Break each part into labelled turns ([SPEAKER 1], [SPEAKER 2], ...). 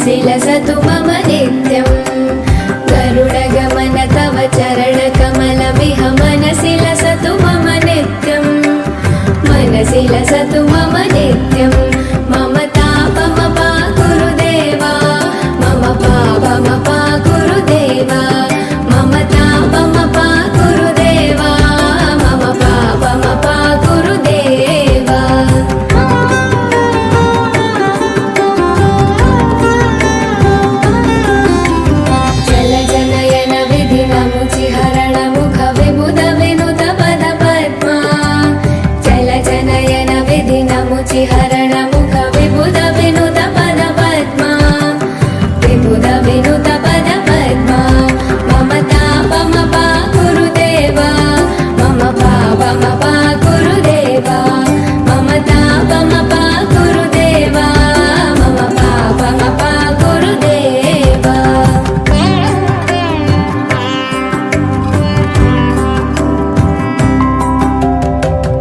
[SPEAKER 1] मनसि लसतु मम नित्यं गरुडगमन तव चरणकमलमिह मनसि लसतु मम नित्यं मनसि लसतु मम नित्यं मम तापमपा गुरुदेवा मम पापमपा गुरुदेवा मम तापमपा गुरुदेवा मम पापमपा गुरुदेवा जलजनयन विधिनमुचिहरण मुख विबुध विनुत पद पद्मा जलजनयन विधिनमुचिहरण मुख विबुध विनुत पद पद्मा विबुध विनुत पद पद्मा मम तापमपा गुरुदेवा मम पापमपा गुरुदेवा मम तापमपा गुरुदेवा मम पापमपा गुरुदेवा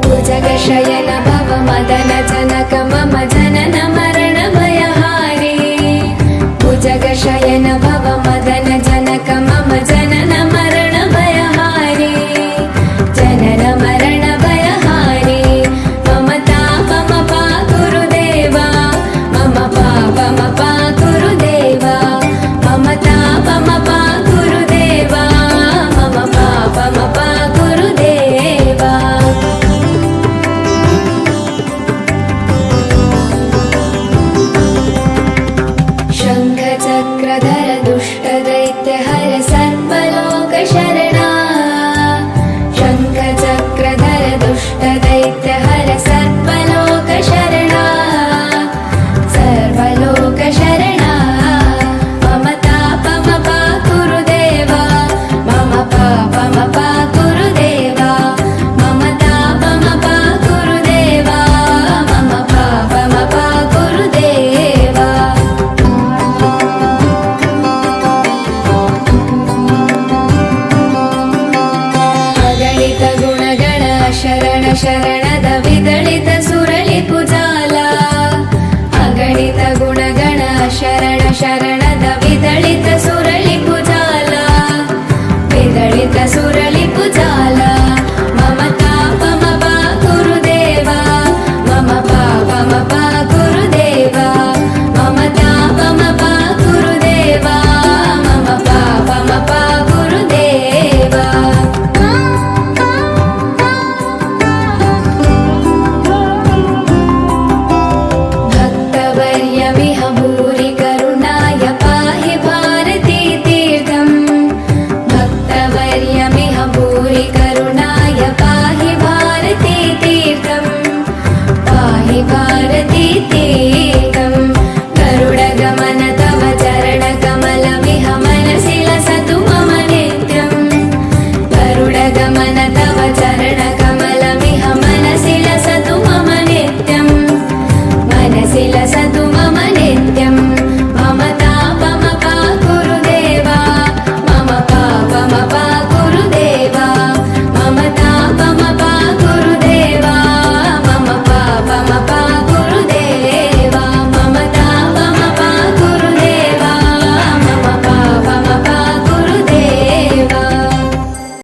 [SPEAKER 1] भुजगशयन भव मदन जनक मम जनन मरण भयहारी भुजगशयन भव मदन जनक मम जनन मरण भयहारी जनन मरण भयहारी मम तापमपा गुरुदेवा मम पापमपा गुरुदेवा मम तापमपा गुरुदेवा मम पापमपा गुरुदेवा शङ्खचक्रधर दुष्टदैत्यहर सर्वलोकशरणा शङ्खचक्रधर दुष्टदैत्यहर सर्वलोकशरणा सर्वलोकशरणा मम तापमपा गुरुदेवा मम पापमपा गुरुदेवा मम तापमपा गुरुदेवा मम पापमपा गुरुदेवा अगणित गुणगण शरण शरणद विदलित सुरळि पुजाला अगणित गुणगण शरण शरणद विदलित सुरळि पुजाला विदलित सुरळि पुजाला मम तापमपा गुरुदेवा मम पापमपा गुरुदेवा मम तापमपा गुरुदेवा मम पापमपा गुरुदेवा भक्तवर्यमिह भूरि करुणाय पाहि भारती तीर्थं भक्तवर्यमिह भूरि करुणाय पाहि भारती तीर्थं पाहि भारती तीर्थं गरुडगमन तव चरणकमलमिह मनसि लसतु मम नित्यं गरुडगमन तव चरणकमलमिह मनसि लसतु मम नित्यं मनसि लसतु